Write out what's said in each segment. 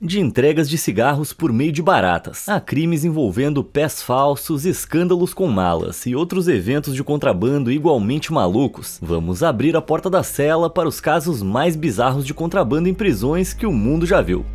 De entregas de cigarros por meio de baratas, a crimes envolvendo pés falsos, escândalos com malas e outros eventos de contrabando igualmente malucos, vamos abrir a porta da cela para os casos mais bizarros de contrabando em prisões que o mundo já viu.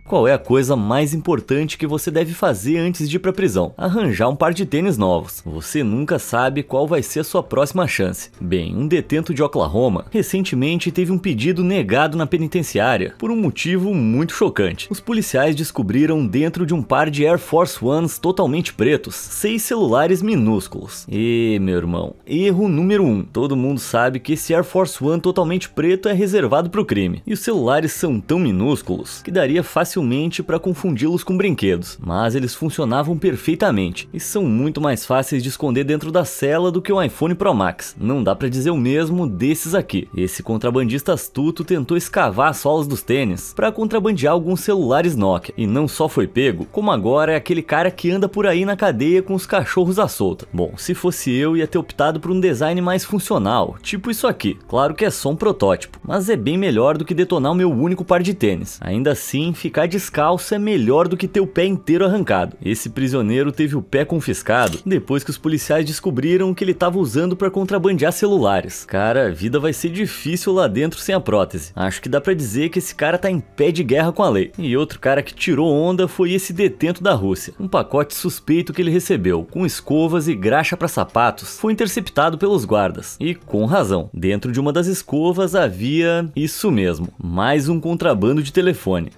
Qual é a coisa mais importante que você deve fazer antes de ir para a prisão? Arranjar um par de tênis novos. Você nunca sabe qual vai ser a sua próxima chance. Bem, um detento de Oklahoma recentemente teve um pedido negado na penitenciária por um motivo muito chocante. Os policiais descobriram dentro de um par de Air Force Ones totalmente pretos 6 celulares minúsculos. E, meu irmão, erro número 1. Todo mundo sabe que esse Air Force One totalmente preto é reservado para o crime. E os celulares são tão minúsculos que daria facilmente para confundi-los com brinquedos, mas eles funcionavam perfeitamente e são muito mais fáceis de esconder dentro da cela do que o iPhone Pro Max. Não dá para dizer o mesmo desses aqui. Esse contrabandista astuto tentou escavar as solas dos tênis para contrabandear alguns celulares Nokia e não só foi pego, como agora é aquele cara que anda por aí na cadeia com os cachorros à solta. Bom, se fosse eu ia ter optado por um design mais funcional, tipo isso aqui. Claro que é só um protótipo, mas é bem melhor do que detonar o meu único par de tênis. Ainda assim, ficar descalço é melhor do que ter o pé inteiro arrancado. Esse prisioneiro teve o pé confiscado depois que os policiais descobriram que ele estava usando para contrabandear celulares. Cara, a vida vai ser difícil lá dentro sem a prótese. Acho que dá pra dizer que esse cara tá em pé de guerra com a lei. E outro cara que tirou onda foi esse detento da Rússia. Um pacote suspeito que ele recebeu, com escovas e graxa para sapatos, foi interceptado pelos guardas. E com razão. Dentro de uma das escovas havia isso mesmo, mais um contrabando de telefone.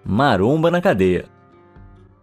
Maromba na cadeia.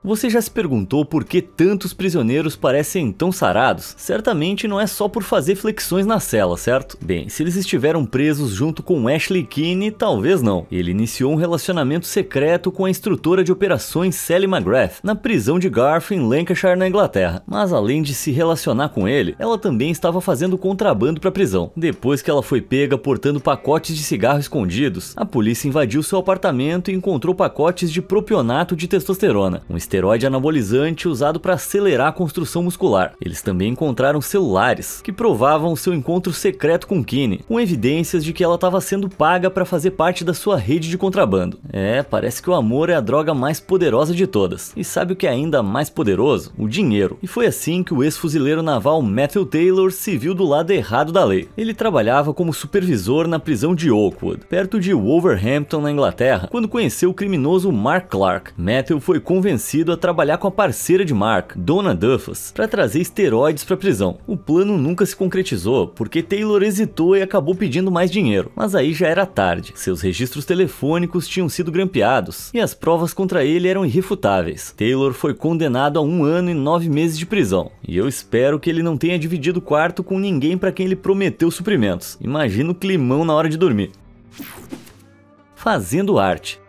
Você já se perguntou por que tantos prisioneiros parecem tão sarados? Certamente não é só por fazer flexões na cela, certo? Bem, se eles estiveram presos junto com Ashley Keene, talvez não. Ele iniciou um relacionamento secreto com a instrutora de operações Sally McGrath, na prisão de Garth em Lancashire, na Inglaterra. Mas além de se relacionar com ele, ela também estava fazendo contrabando para a prisão. Depois que ela foi pega portando pacotes de cigarro escondidos, a polícia invadiu seu apartamento e encontrou pacotes de propionato de testosterona, um esteroide anabolizante usado para acelerar a construção muscular. Eles também encontraram celulares que provavam seu encontro secreto com Keene, com evidências de que ela estava sendo paga para fazer parte da sua rede de contrabando. Parece que o amor é a droga mais poderosa de todas. E sabe o que é ainda mais poderoso? O dinheiro. E foi assim que o ex-fuzileiro naval Matthew Taylor se viu do lado errado da lei. Ele trabalhava como supervisor na prisão de Oakwood, perto de Wolverhampton, na Inglaterra, quando conheceu o criminoso Mark Clark. Matthew foi convencido a trabalhar com a parceira de Mark, Donna Duffus, para trazer esteroides para a prisão. O plano nunca se concretizou, porque Taylor hesitou e acabou pedindo mais dinheiro, mas aí já era tarde. Seus registros telefônicos tinham sido grampeados, e as provas contra ele eram irrefutáveis. Taylor foi condenado a 1 ano e 9 meses de prisão, e eu espero que ele não tenha dividido o quarto com ninguém para quem ele prometeu suprimentos. Imagina o climão na hora de dormir. Fazendo arte.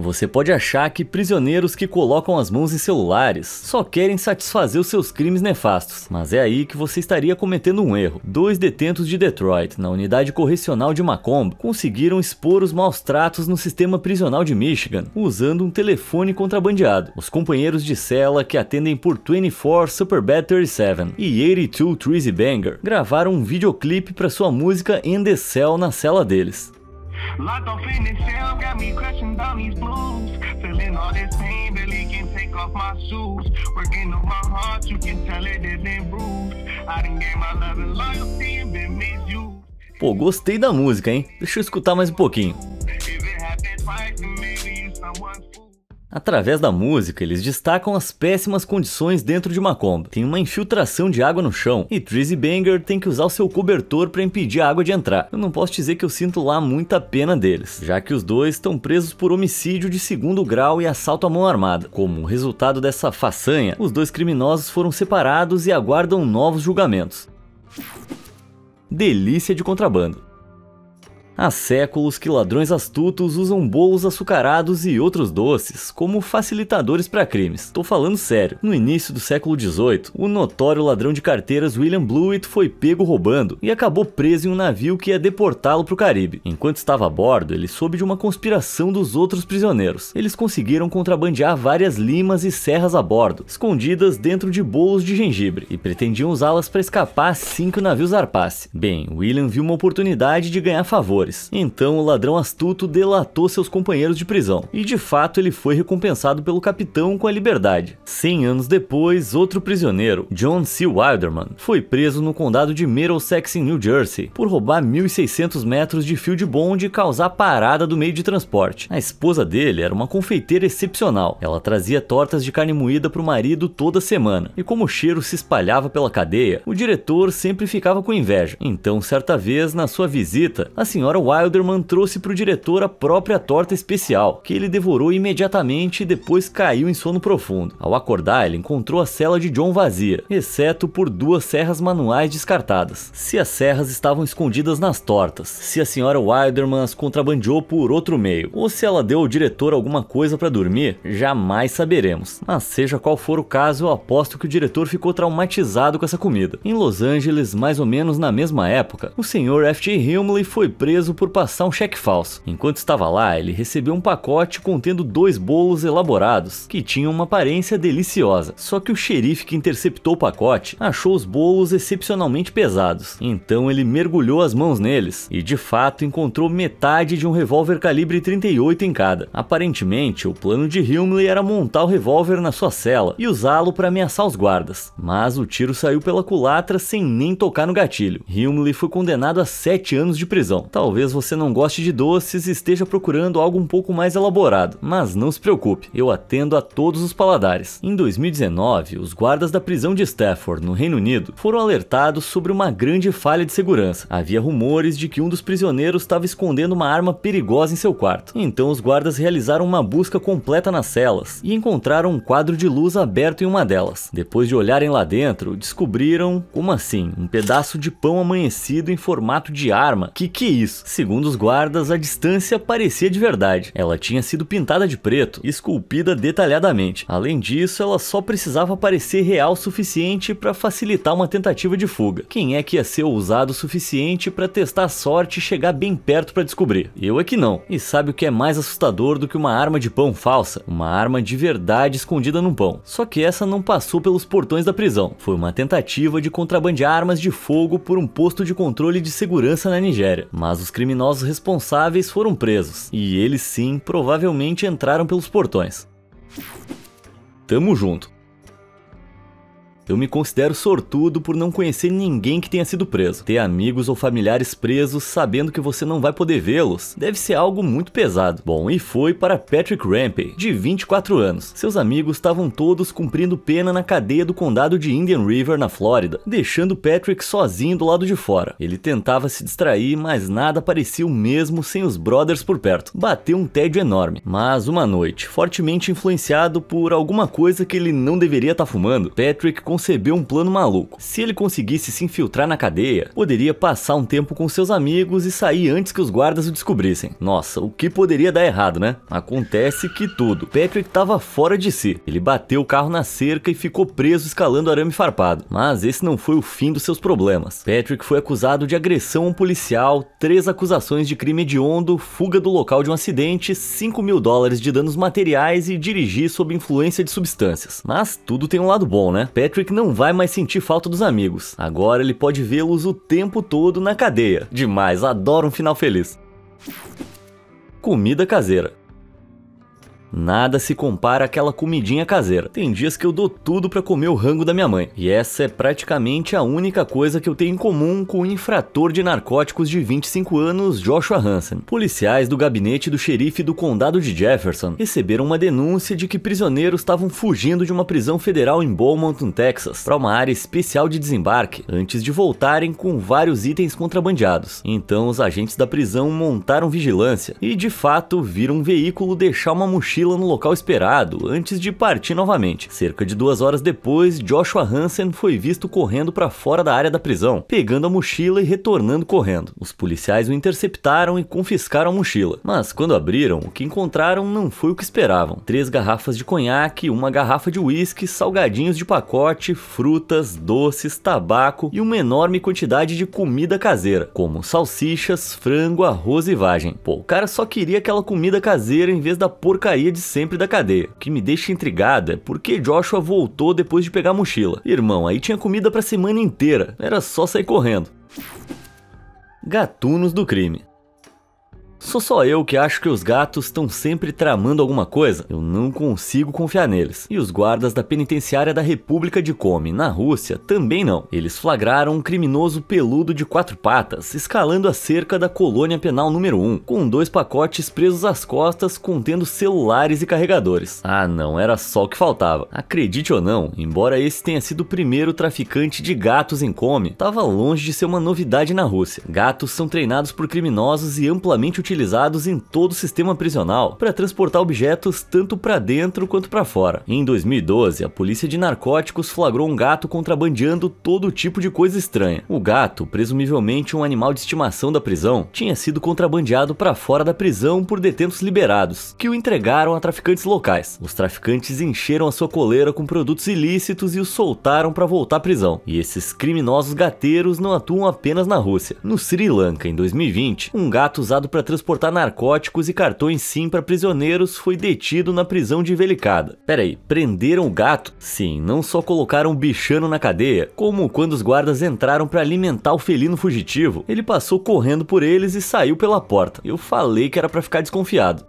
Você pode achar que prisioneiros que colocam as mãos em celulares só querem satisfazer os seus crimes nefastos, mas é aí que você estaria cometendo um erro. 2 detentos de Detroit, na unidade correcional de Macomb, conseguiram expor os maus tratos no sistema prisional de Michigan, usando um telefone contrabandeado. Os companheiros de cela, que atendem por 24 Superbad 37 e 82 Treasy Banger, gravaram um videoclipe para sua música In The Cell na cela deles. Locked off in this cell, got me crushing down these blues. Feeling all this pain, barely can take off my shoes. Working on my heart, you can tell it has been bruised. I done gave my love and loyalty and been misused. Pô, gostei da música, hein? Deixa eu escutar mais um pouquinho. If it happened twice, then maybe you someone's fool. Através da música, eles destacam as péssimas condições dentro de Macomb. Tem uma infiltração de água no chão, e Treasy Banger tem que usar o seu cobertor para impedir a água de entrar. Eu não posso dizer que eu sinto lá muita pena deles, já que os dois estão presos por homicídio de 2º grau e assalto à mão armada. Como resultado dessa façanha, os 2 criminosos foram separados e aguardam novos julgamentos. Delícia de contrabando. Há séculos que ladrões astutos usam bolos açucarados e outros doces como facilitadores para crimes. Tô falando sério. No início do século XVIII, o notório ladrão de carteiras William Blewett foi pego roubando e acabou preso em um navio que ia deportá-lo para o Caribe. Enquanto estava a bordo, ele soube de uma conspiração dos outros prisioneiros. Eles conseguiram contrabandear várias limas e serras a bordo, escondidas dentro de bolos de gengibre, e pretendiam usá-las para escapar assim que o navio zarpasse. Bem, William viu uma oportunidade de ganhar favores. Então o ladrão astuto delatou seus companheiros de prisão, e de fato ele foi recompensado pelo capitão com a liberdade. 100 anos depois, outro prisioneiro, John C. Wilderman, foi preso no condado de Middlesex, em New Jersey, por roubar 1.600 metros de fio de bonde e causar parada do meio de transporte. A esposa dele era uma confeiteira excepcional. Ela trazia tortas de carne moída para o marido toda semana, e como o cheiro se espalhava pela cadeia, o diretor sempre ficava com inveja. Então, certa vez, na sua visita, a senhora Wilderman trouxe para o diretor a própria torta especial, que ele devorou imediatamente e depois caiu em sono profundo. Ao acordar, ele encontrou a cela de John vazia, exceto por 2 serras manuais descartadas. Se as serras estavam escondidas nas tortas, se a senhora Wilderman as contrabandeou por outro meio, ou se ela deu ao diretor alguma coisa para dormir, jamais saberemos. Mas seja qual for o caso, eu aposto que o diretor ficou traumatizado com essa comida. Em Los Angeles, mais ou menos na mesma época, o Sr. F.J. Humley foi preso por passar um cheque falso. Enquanto estava lá, ele recebeu um pacote contendo 2 bolos elaborados, que tinham uma aparência deliciosa. Só que o xerife que interceptou o pacote achou os bolos excepcionalmente pesados. Então ele mergulhou as mãos neles, e de fato encontrou metade de um revólver calibre 38 em cada. Aparentemente, o plano de Humley era montar o revólver na sua cela e usá-lo para ameaçar os guardas. Mas o tiro saiu pela culatra sem nem tocar no gatilho. Humley foi condenado a 7 anos de prisão. Talvez você não goste de doces e esteja procurando algo um pouco mais elaborado, mas não se preocupe, eu atendo a todos os paladares. Em 2019, os guardas da prisão de Stafford, no Reino Unido, foram alertados sobre uma grande falha de segurança. Havia rumores de que um dos prisioneiros estava escondendo uma arma perigosa em seu quarto. Então os guardas realizaram uma busca completa nas celas e encontraram um quadro de luz aberto em uma delas. Depois de olharem lá dentro, descobriram, como assim, um pedaço de pão amanhecido em formato de arma. Que é isso? Segundo os guardas, a distância parecia de verdade. Ela tinha sido pintada de preto e esculpida detalhadamente. Além disso, ela só precisava parecer real o suficiente para facilitar uma tentativa de fuga. Quem é que ia ser ousado o suficiente para testar a sorte e chegar bem perto para descobrir? Eu é que não. E sabe o que é mais assustador do que uma arma de pão falsa? Uma arma de verdade escondida num pão. Só que essa não passou pelos portões da prisão. Foi uma tentativa de contrabandear armas de fogo por um posto de controle de segurança na Nigéria. Mas os criminosos responsáveis foram presos. E eles sim, provavelmente entraram pelos portões. Tamo junto. Eu me considero sortudo por não conhecer ninguém que tenha sido preso. Ter amigos ou familiares presos sabendo que você não vai poder vê-los deve ser algo muito pesado. Bom, e foi para Patrick Rampey, de 24 anos. Seus amigos estavam todos cumprindo pena na cadeia do condado de Indian River, na Flórida, deixando Patrick sozinho do lado de fora. Ele tentava se distrair, mas nada parecia o mesmo sem os brothers por perto. Bateu um tédio enorme. Mas uma noite, fortemente influenciado por alguma coisa que ele não deveria estar fumando, Patrick concebeu um plano maluco. Se ele conseguisse se infiltrar na cadeia, poderia passar um tempo com seus amigos e sair antes que os guardas o descobrissem. Nossa, o que poderia dar errado, né? Acontece que tudo. Patrick estava fora de si. Ele bateu o carro na cerca e ficou preso escalando arame farpado. Mas esse não foi o fim dos seus problemas. Patrick foi acusado de agressão a um policial, 3 acusações de crime hediondo, fuga do local de um acidente, $5.000 de danos materiais e dirigir sob influência de substâncias. Mas tudo tem um lado bom, né? Patrick não vai mais sentir falta dos amigos. Agora ele pode vê-los o tempo todo na cadeia. Demais, adoro um final feliz. Comida caseira. Nada se compara àquela comidinha caseira. Tem dias que eu dou tudo pra comer o rango da minha mãe. E essa é praticamente a única coisa que eu tenho em comum com o infrator de narcóticos de 25 anos, Joshua Hansen. Policiais do gabinete do xerife do condado de Jefferson receberam uma denúncia de que prisioneiros estavam fugindo de uma prisão federal em Beaumont, no Texas, para uma área especial de desembarque, antes de voltarem com vários itens contrabandeados. Então os agentes da prisão montaram vigilância e, de fato, viram um veículo deixar uma mochila mochila no local esperado, antes de partir novamente. Cerca de 2 horas depois, Joshua Hansen foi visto correndo para fora da área da prisão, pegando a mochila e retornando correndo. Os policiais o interceptaram e confiscaram a mochila, mas quando abriram, o que encontraram não foi o que esperavam. 3 garrafas de conhaque, 1 garrafa de uísque, salgadinhos de pacote, frutas, doces, tabaco e uma enorme quantidade de comida caseira, como salsichas, frango, arroz e vagem. Pô, o cara só queria aquela comida caseira em vez da porcaria de sempre da cadeia. O que me deixa intrigado é porque Joshua voltou depois de pegar a mochila. Irmão, aí tinha comida pra semana inteira, era só sair correndo. Gatunos do crime. Sou só eu que acho que os gatos estão sempre tramando alguma coisa? Eu não consigo confiar neles. E os guardas da penitenciária da República de Komi, na Rússia, também não. Eles flagraram um criminoso peludo de 4 patas, escalando a cerca da colônia penal número 1, com 2 pacotes presos às costas contendo celulares e carregadores. Ah não, era só o que faltava. Acredite ou não, embora esse tenha sido o primeiro traficante de gatos em Komi, estava longe de ser uma novidade na Rússia. Gatos são treinados por criminosos e amplamente utilizados em todo o sistema prisional para transportar objetos tanto para dentro quanto para fora. Em 2012, a polícia de narcóticos flagrou um gato contrabandeando todo tipo de coisa estranha. O gato, presumivelmente um animal de estimação da prisão, tinha sido contrabandeado para fora da prisão por detentos liberados, que o entregaram a traficantes locais. Os traficantes encheram a sua coleira com produtos ilícitos e o soltaram para voltar à prisão. E esses criminosos gateiros não atuam apenas na Rússia. No Sri Lanka, em 2020, um gato usado para transportar narcóticos e cartões SIM para prisioneiros foi detido na prisão de Velicada. Peraí, prenderam o gato? Sim, não só colocaram o bichano na cadeia, como quando os guardas entraram para alimentar o felino fugitivo, ele passou correndo por eles e saiu pela porta. Eu falei que era para ficar desconfiado.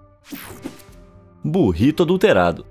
Burrito adulterado.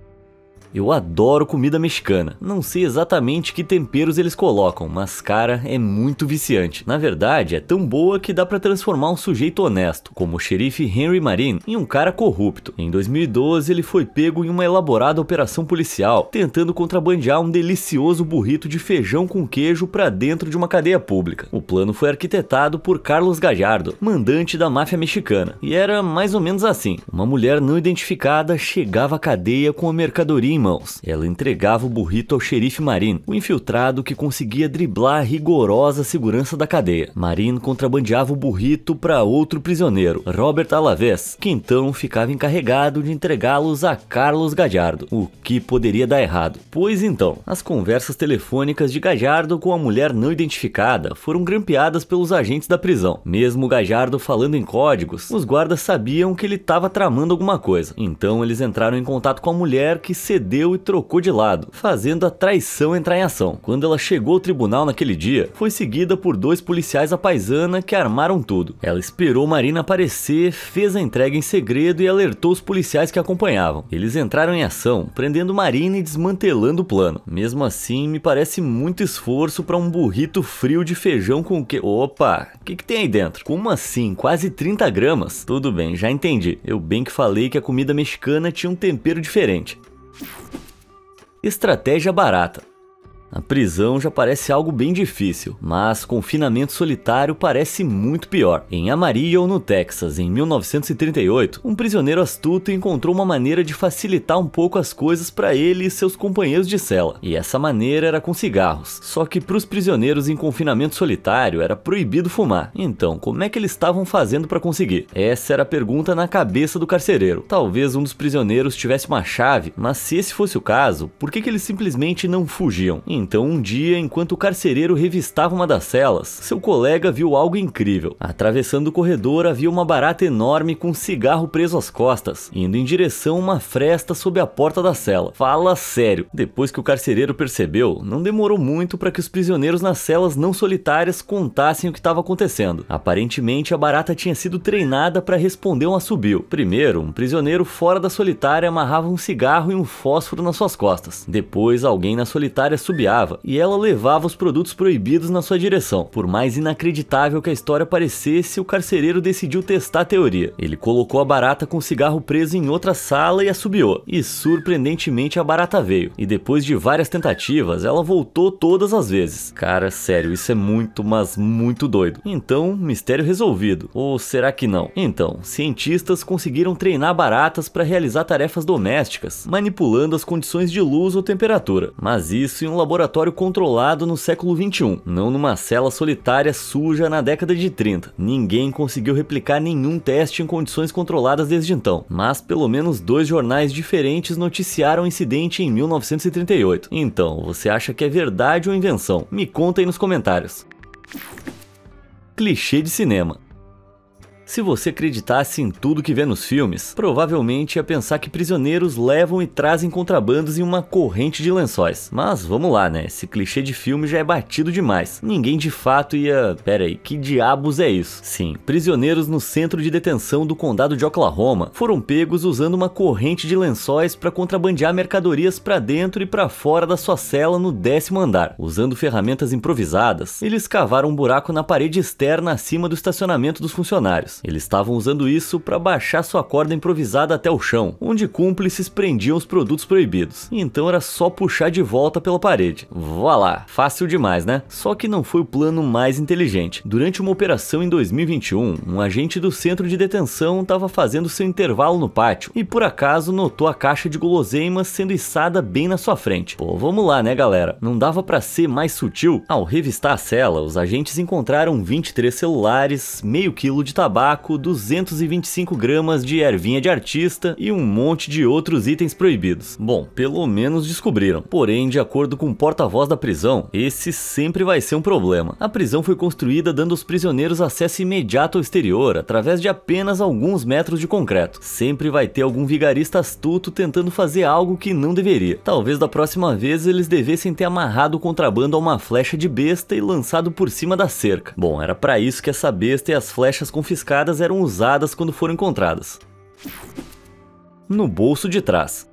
Eu adoro comida mexicana. Não sei exatamente que temperos eles colocam, mas cara, é muito viciante. Na verdade, é tão boa que dá pra transformar um sujeito honesto, como o xerife Henry Marin, em um cara corrupto. Em 2012, ele foi pego em uma elaborada operação policial, tentando contrabandear um delicioso burrito de feijão com queijo pra dentro de uma cadeia pública. O plano foi arquitetado por Carlos Gallardo, mandante da máfia mexicana, e era mais ou menos assim. Uma mulher não identificada chegava à cadeia com a mercadoria em mãos. Ela entregava o burrito ao xerife Marin, o infiltrado que conseguia driblar a rigorosa segurança da cadeia. Marin contrabandeava o burrito para outro prisioneiro, Robert Alaves, que então ficava encarregado de entregá-los a Carlos Gallardo. O que poderia dar errado? Pois então, as conversas telefônicas de Gallardo com a mulher não identificada foram grampeadas pelos agentes da prisão. Mesmo Gallardo falando em códigos, os guardas sabiam que ele estava tramando alguma coisa. Então eles entraram em contato com a mulher, que cedeu e trocou de lado, fazendo a traição entrar em ação. Quando ela chegou ao tribunal naquele dia, foi seguida por 2 policiais à paisana que armaram tudo. Ela esperou Marina aparecer, fez a entrega em segredo e alertou os policiais que acompanhavam. Eles entraram em ação, prendendo Marina e desmantelando o plano. Mesmo assim, me parece muito esforço para um burrito frio de feijão com que... Opa, o que tem aí dentro? Como assim? Quase 30 gramas? Tudo bem, já entendi. Eu bem que falei que a comida mexicana tinha um tempero diferente. Estratégia barata. A prisão já parece algo bem difícil, mas confinamento solitário parece muito pior. Em Amarillo, no Texas, em 1938, um prisioneiro astuto encontrou uma maneira de facilitar um pouco as coisas para ele e seus companheiros de cela. E essa maneira era com cigarros. Só que para os prisioneiros em confinamento solitário era proibido fumar. Então, como é que eles estavam fazendo para conseguir? Essa era a pergunta na cabeça do carcereiro. Talvez um dos prisioneiros tivesse uma chave, mas se esse fosse o caso, por que eles simplesmente não fugiam? Então, um dia, enquanto o carcereiro revistava uma das celas, seu colega viu algo incrível. Atravessando o corredor, havia uma barata enorme com um cigarro preso às costas, indo em direção a uma fresta sob a porta da cela. Fala sério! Depois que o carcereiro percebeu, não demorou muito para que os prisioneiros nas celas não solitárias contassem o que estava acontecendo. Aparentemente, a barata tinha sido treinada para responder um assobio. Primeiro, um prisioneiro fora da solitária amarrava um cigarro e um fósforo nas suas costas. Depois, alguém na solitária assobiava espiava e ela levava os produtos proibidos na sua direção. Por mais inacreditável que a história parecesse, o carcereiro decidiu testar a teoria. Ele colocou a barata com o cigarro preso em outra sala e assobiou. E surpreendentemente a barata veio. E depois de várias tentativas, ela voltou todas as vezes. Cara, sério, isso é muito, mas muito doido. Então, mistério resolvido. Ou será que não? Então, cientistas conseguiram treinar baratas para realizar tarefas domésticas, manipulando as condições de luz ou temperatura. Mas isso em um laboratório controlado no século XXI, não numa cela solitária suja na década de 30. Ninguém conseguiu replicar nenhum teste em condições controladas desde então, mas pelo menos 2 jornais diferentes noticiaram o incidente em 1938. Então, você acha que é verdade ou invenção? Me conta aí nos comentários. Clichê de cinema. Se você acreditasse em tudo que vê nos filmes, provavelmente ia pensar que prisioneiros levam e trazem contrabandos em uma corrente de lençóis. Mas vamos lá, né? Esse clichê de filme já é batido demais. Ninguém de fato ia... Pera aí, que diabos é isso? Sim, prisioneiros no centro de detenção do condado de Oklahoma foram pegos usando uma corrente de lençóis para contrabandear mercadorias para dentro e para fora da sua cela no 10º andar. Usando ferramentas improvisadas, eles cavaram um buraco na parede externa acima do estacionamento dos funcionários. Eles estavam usando isso para baixar sua corda improvisada até o chão, onde cúmplices prendiam os produtos proibidos. Então era só puxar de volta pela parede. Vá lá, fácil demais, né? Só que não foi o plano mais inteligente. Durante uma operação em 2021, um agente do centro de detenção estava fazendo seu intervalo no pátio e por acaso notou a caixa de guloseimas sendo içada bem na sua frente. Pô, vamos lá, né, galera? Não dava para ser mais sutil? Ao revistar a cela, os agentes encontraram 23 celulares, meio quilo de tabaco, 225 gramas de ervinha de artista e um monte de outros itens proibidos. Bom, pelo menos descobriram. Porém, de acordo com o porta-voz da prisão, esse sempre vai ser um problema. A prisão foi construída dando aos prisioneiros acesso imediato ao exterior, através de apenas alguns metros de concreto. Sempre vai ter algum vigarista astuto tentando fazer algo que não deveria. Talvez da próxima vez eles devessem ter amarrado o contrabando a uma flecha de besta e lançado por cima da cerca. Bom, era para isso que essa besta e as flechas confiscadas eram usadas quando foram encontradas. No bolso de trás.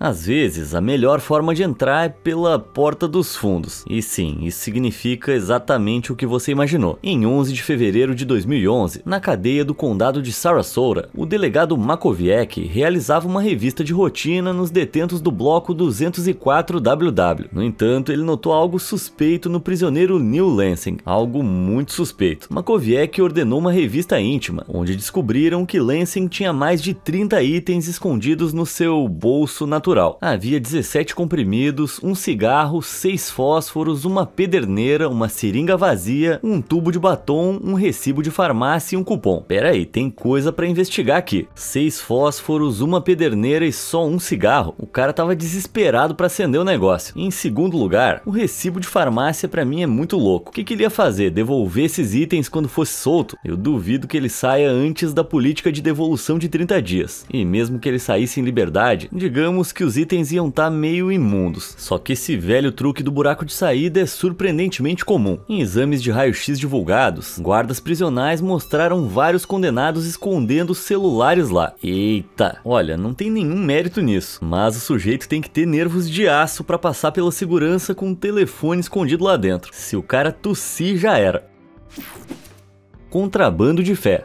Às vezes, a melhor forma de entrar é pela porta dos fundos. E sim, isso significa exatamente o que você imaginou. Em 11 de fevereiro de 2011, na cadeia do condado de Sarasota, o delegado Makoviec realizava uma revista de rotina nos detentos do bloco 204WW. No entanto, ele notou algo suspeito no prisioneiro Neil Lansing, algo muito suspeito. Makoviec ordenou uma revista íntima, onde descobriram que Lansing tinha mais de 30 itens escondidos no seu bolso natural. Havia 17 comprimidos, um cigarro, 6 fósforos, uma pederneira, uma seringa vazia, um tubo de batom, um recibo de farmácia e um cupom. Pera aí, tem coisa pra investigar aqui. 6 fósforos, uma pederneira e só um cigarro? O cara tava desesperado pra acender o negócio. E em segundo lugar, o recibo de farmácia pra mim é muito louco. O que ele ia fazer? Devolver esses itens quando fosse solto? Eu duvido que ele saia antes da política de devolução de 30 dias. E mesmo que ele saísse em liberdade, digamos que os itens iam estar meio imundos. Só que esse velho truque do buraco de saída é surpreendentemente comum. Em exames de raio-x divulgados, guardas prisionais mostraram vários condenados escondendo celulares lá. Eita, olha, não tem nenhum mérito nisso, mas o sujeito tem que ter nervos de aço para passar pela segurança com um telefone escondido lá dentro. Se o cara tossir, já era. Contrabando de fé.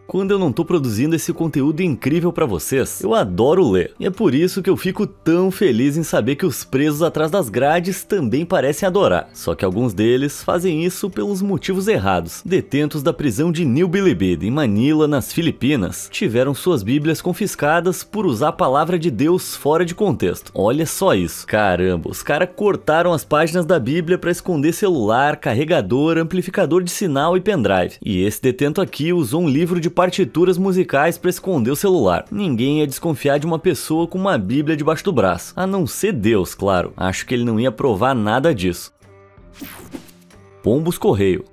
Quando eu não tô produzindo esse conteúdo incrível pra vocês, eu adoro ler. E é por isso que eu fico tão feliz em saber que os presos atrás das grades também parecem adorar. Só que alguns deles fazem isso pelos motivos errados. Detentos da prisão de New Bilibid, em Manila, nas Filipinas, tiveram suas bíblias confiscadas por usar a palavra de Deus fora de contexto. Olha só isso. Caramba, os caras cortaram as páginas da Bíblia pra esconder celular, carregador, amplificador de sinal e pendrive. E esse detento aqui usou um livro de partituras musicais para esconder o celular. Ninguém ia desconfiar de uma pessoa com uma bíblia debaixo do braço. A não ser Deus, claro. Acho que ele não ia provar nada disso. Pombos Correio.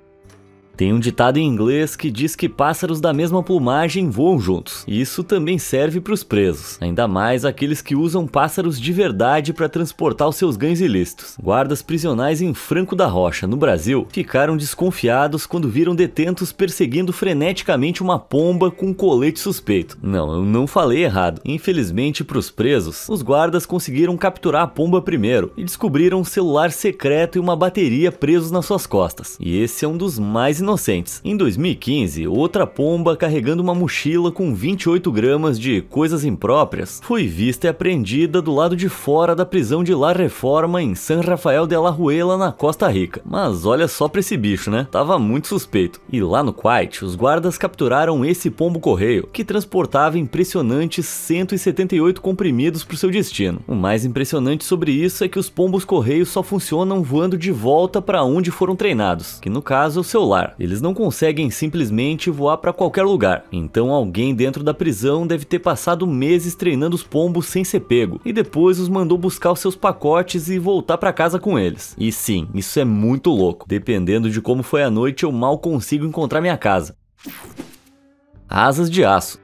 Tem um ditado em inglês que diz que pássaros da mesma plumagem voam juntos. Isso também serve para os presos, ainda mais aqueles que usam pássaros de verdade para transportar os seus ganhos ilícitos. Guardas prisionais em Franco da Rocha, no Brasil, ficaram desconfiados quando viram detentos perseguindo freneticamente uma pomba com um colete suspeito. Não, eu não falei errado. Infelizmente para os presos, os guardas conseguiram capturar a pomba primeiro e descobriram um celular secreto e uma bateria presos nas suas costas. E esse é um dos mais inocentes. Em 2015, outra pomba carregando uma mochila com 28 gramas de coisas impróprias foi vista e apreendida do lado de fora da prisão de La Reforma em San Rafael de Alajuela, na Costa Rica. Mas olha só pra esse bicho, né? Tava muito suspeito. E lá no Kuwait, os guardas capturaram esse pombo-correio, que transportava impressionantes 178 comprimidos pro seu destino. O mais impressionante sobre isso é que os pombos-correios só funcionam voando de volta para onde foram treinados, que no caso é o seu lar. Eles não conseguem simplesmente voar para qualquer lugar. Então alguém dentro da prisão deve ter passado meses treinando os pombos sem ser pego, e depois os mandou buscar os seus pacotes e voltar para casa com eles. E sim, isso é muito louco. Dependendo de como foi a noite, eu mal consigo encontrar minha casa. Asas de aço.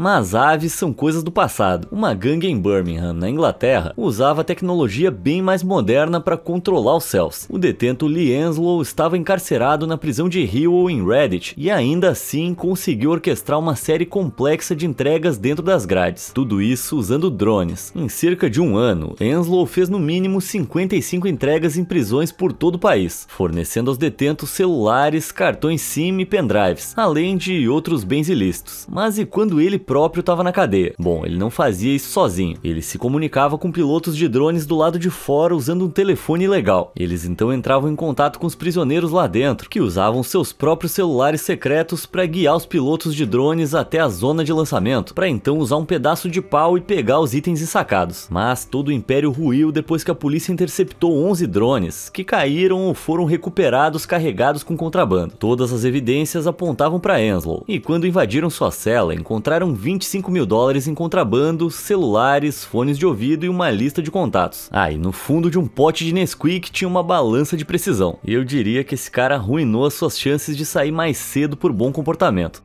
Mas aves são coisas do passado. Uma gangue em Birmingham, na Inglaterra, usava tecnologia bem mais moderna para controlar os céus. O detento Lee Enslow estava encarcerado na prisão de Hewell, em Redditch, e ainda assim conseguiu orquestrar uma série complexa de entregas dentro das grades. Tudo isso usando drones. Em cerca de um ano, Enslow fez no mínimo 55 entregas em prisões por todo o país, fornecendo aos detentos celulares, cartões SIM e pendrives, além de outros bens ilícitos. Mas e quando ele próprio estava na cadeia? Bom, ele não fazia isso sozinho. Ele se comunicava com pilotos de drones do lado de fora usando um telefone ilegal. Eles então entravam em contato com os prisioneiros lá dentro, que usavam seus próprios celulares secretos para guiar os pilotos de drones até a zona de lançamento, para então usar um pedaço de pau e pegar os itens ensacados. Mas todo o império ruiu depois que a polícia interceptou 11 drones, que caíram ou foram recuperados carregados com contrabando. Todas as evidências apontavam para Enslow, e quando invadiram sua cela, encontraram $25 mil em contrabando, celulares, fones de ouvido e uma lista de contatos. Ah, e no fundo de um pote de Nesquik tinha uma balança de precisão. Eu diria que esse cara arruinou as suas chances de sair mais cedo por bom comportamento.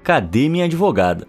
Cadê minha advogada?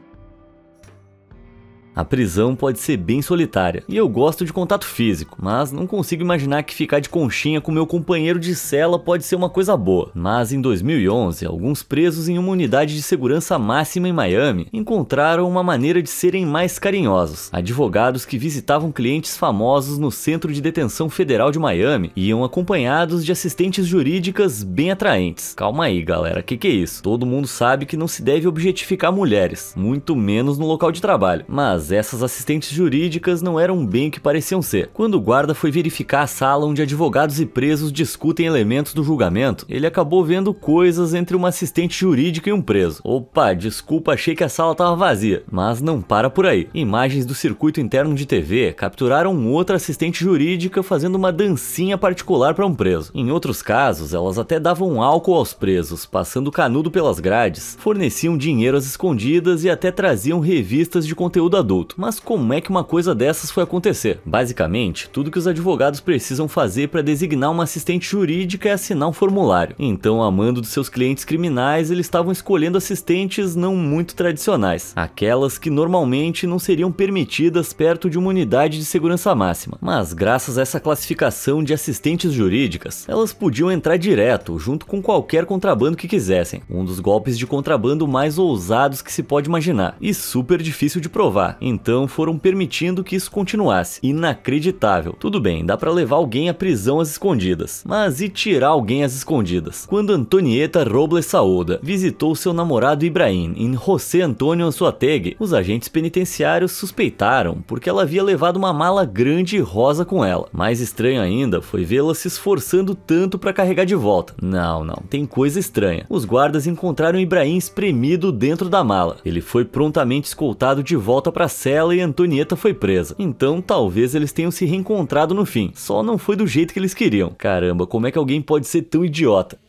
A prisão pode ser bem solitária, e eu gosto de contato físico, mas não consigo imaginar que ficar de conchinha com meu companheiro de cela pode ser uma coisa boa. Mas em 2011, alguns presos em uma unidade de segurança máxima em Miami encontraram uma maneira de serem mais carinhosos. Advogados que visitavam clientes famosos no Centro de Detenção Federal de Miami iam acompanhados de assistentes jurídicas bem atraentes. Calma aí, galera, que é isso? Todo mundo sabe que não se deve objetificar mulheres, muito menos no local de trabalho, mas essas assistentes jurídicas não eram bem o que pareciam ser. Quando o guarda foi verificar a sala onde advogados e presos discutem elementos do julgamento, ele acabou vendo coisas entre uma assistente jurídica e um preso. Opa, desculpa, achei que a sala estava vazia. Mas não para por aí. Imagens do circuito interno de TV capturaram outra assistente jurídica fazendo uma dancinha particular para um preso. Em outros casos, elas até davam álcool aos presos, passando canudo pelas grades, forneciam dinheiro às escondidas e até traziam revistas de conteúdo adulto. Mas como é que uma coisa dessas foi acontecer? Basicamente, tudo que os advogados precisam fazer para designar uma assistente jurídica é assinar um formulário. Então, a mando dos seus clientes criminais, eles estavam escolhendo assistentes não muito tradicionais, aquelas que normalmente não seriam permitidas perto de uma unidade de segurança máxima. Mas graças a essa classificação de assistentes jurídicas, elas podiam entrar direto, junto com qualquer contrabando que quisessem. Um dos golpes de contrabando mais ousados que se pode imaginar, e super difícil de provar. Então foram permitindo que isso continuasse. Inacreditável. Tudo bem, dá pra levar alguém à prisão às escondidas, mas e tirar alguém às escondidas? Quando Antonieta Robles Saúda visitou seu namorado Ibrahim em José Antônio Anzoátegui, os agentes penitenciários suspeitaram porque ela havia levado uma mala grande e rosa com ela. Mais estranho ainda foi vê-la se esforçando tanto para carregar de volta. Não, tem coisa estranha. Os guardas encontraram Ibrahim espremido dentro da mala. Ele foi prontamente escoltado de volta para a cela e Antonieta foi presa. Então talvez eles tenham se reencontrado no fim, só não foi do jeito que eles queriam. Caramba, como é que alguém pode ser tão idiota?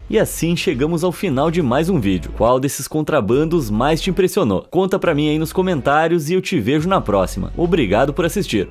E assim chegamos ao final de mais um vídeo. Qual desses contrabandos mais te impressionou? Conta pra mim aí nos comentários e eu te vejo na próxima. Obrigado por assistir.